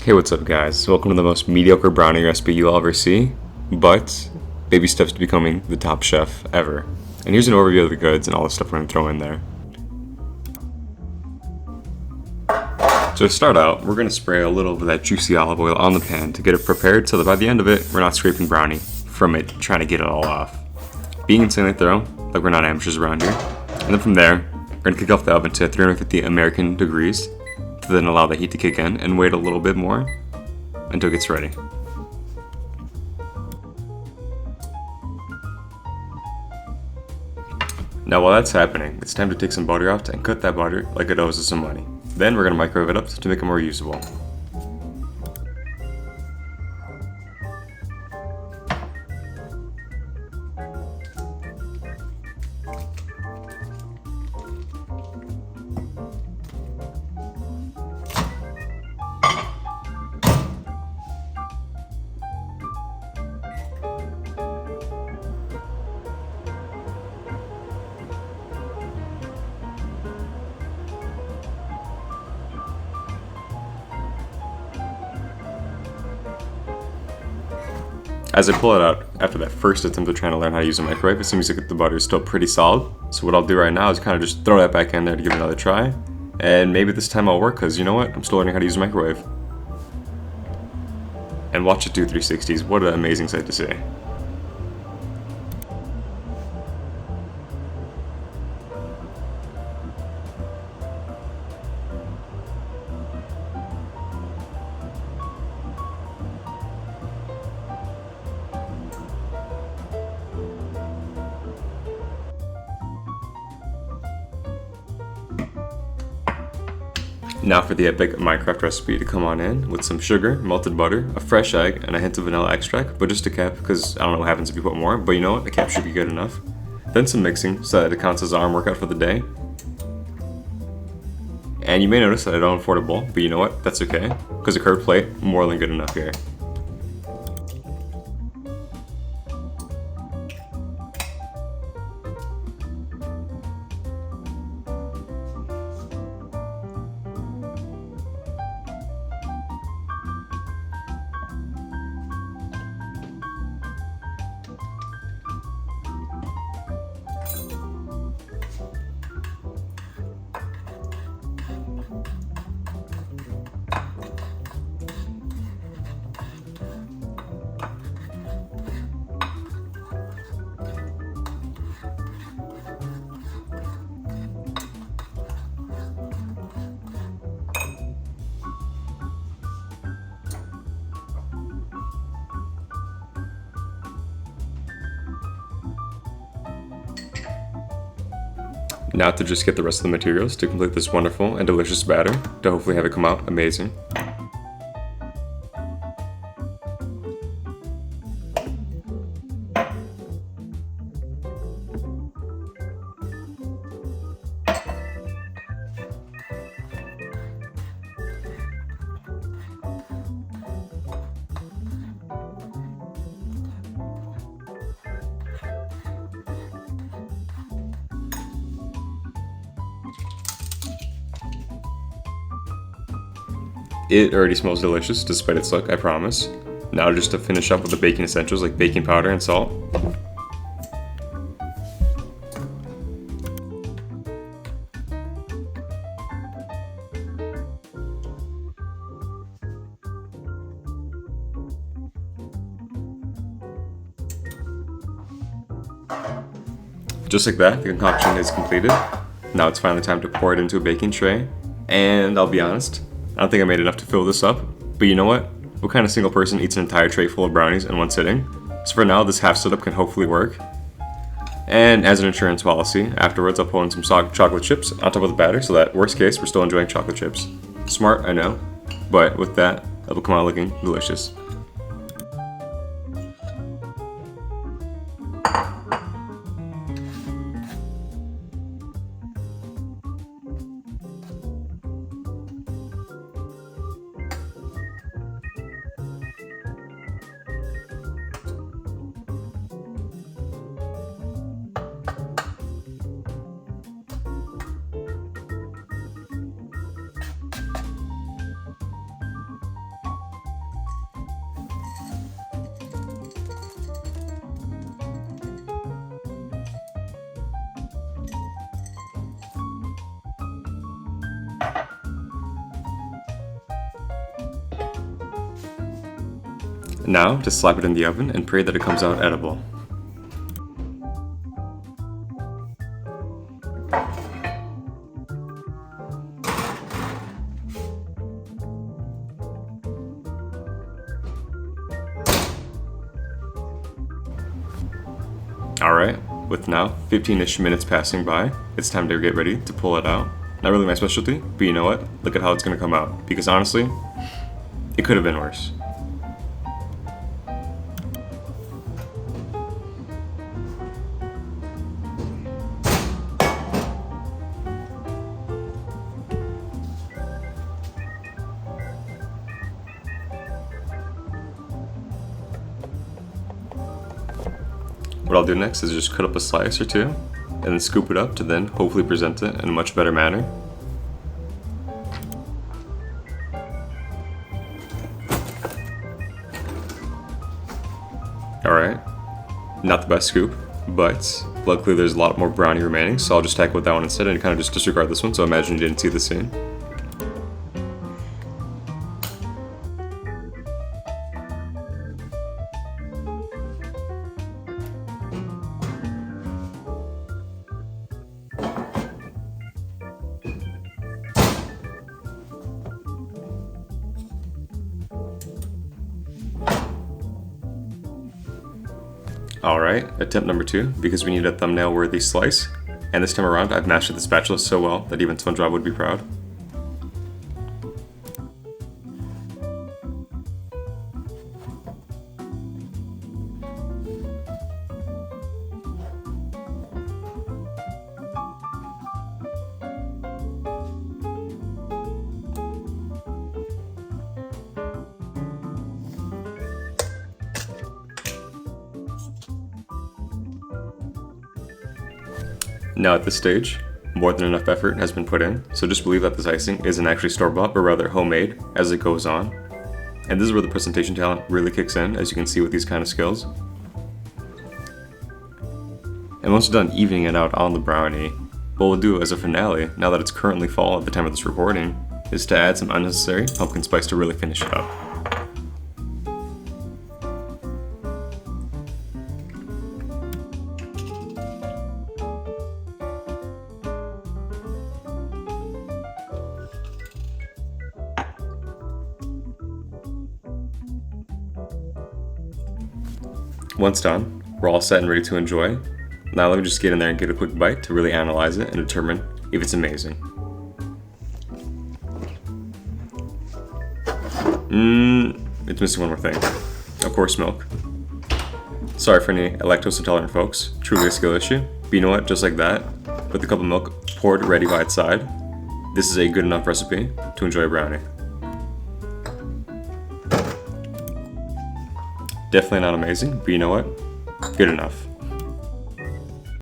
Hey, what's up guys? Welcome to the most mediocre brownie recipe you'll ever see, but baby steps to becoming the top chef ever. And here's an overview of the goods and all the stuff we're going to throw in there. So to start out, we're going to spray a little of that juicy olive oil on the pan to get it prepared so that by the end of it, we're not scraping brownie from it trying to get it all off. Being insanely thorough, like we're not amateurs around here. And then from there, we're going to kick off the oven to 350 American degrees, to then allow the heat to kick in and wait a little bit more until it gets ready. Now while that's happening, it's time to take some butter out and cut that butter like it owes us some money. Then we're going to microwave it up to make it more usable. As I pull it out after that first attempt of trying to learn how to use a microwave, it seems like the butter is still pretty solid. So what I'll do right now is kind of just throw that back in there to give it another try. And maybe this time I'll work, because you know what? I'm still learning how to use a microwave. And watch it do 360s. What an amazing sight to see. Now for the epic Minecraft recipe to come on in with some sugar, melted butter, a fresh egg, and a hint of vanilla extract, but just a cap because I don't know what happens if you put more, but you know what, a cap should be good enough. Then some mixing so that it counts as an arm workout for the day. And you may notice that I don't afford a bowl, but you know what, that's okay, because a curved plate, more than good enough here. Now to just get the rest of the materials to complete this wonderful and delicious batter to hopefully have it come out amazing. It already smells delicious despite its look, I promise. Now just to finish up with the baking essentials like baking powder and salt. Just like that, the concoction is completed. Now it's finally time to pour it into a baking tray. And I'll be honest, I don't think I made enough to fill this up, but you know what? What kind of single person eats an entire tray full of brownies in one sitting? So for now, this half setup can hopefully work. And as an insurance policy, afterwards I'll pull in some chocolate chips on top of the batter so that, worst case, we're still enjoying chocolate chips. Smart, I know, but with that, it'll come out looking delicious. Now, just slap it in the oven and pray that it comes out edible. Alright, with now 15-ish minutes passing by, it's time to get ready to pull it out. Not really my specialty, but you know what? Look at how it's gonna come out. Because honestly, it could have been worse. What I'll do next is just cut up a slice or two, and then scoop it up to then hopefully present it in a much better manner. Alright, not the best scoop, but luckily there's a lot more brownie remaining, so I'll just tackle with that one instead and kind of just disregard this one, so imagine you didn't see the scene. Alright, attempt number 2, because we need a thumbnail worthy slice, and this time around I've mastered the spatula so well that even SpongeBob would be proud. Now at this stage, more than enough effort has been put in, so just believe that this icing isn't actually store-bought, but rather homemade as it goes on. And this is where the presentation talent really kicks in, as you can see with these kind of skills. And once you're done evening it out on the brownie, what we'll do as a finale, now that it's currently fall at the time of this recording, is to add some unnecessary pumpkin spice to really finish it up. Once done, we're all set and ready to enjoy. Now let me just get in there and get a quick bite to really analyze it and determine if it's amazing. It's missing one more thing. Of course, milk. Sorry for any lactose intolerant folks, truly a skill issue. But you know what, just like that, with a cup of milk poured ready by its side, this is a good enough recipe to enjoy a brownie. Definitely not amazing, but you know what? Good enough.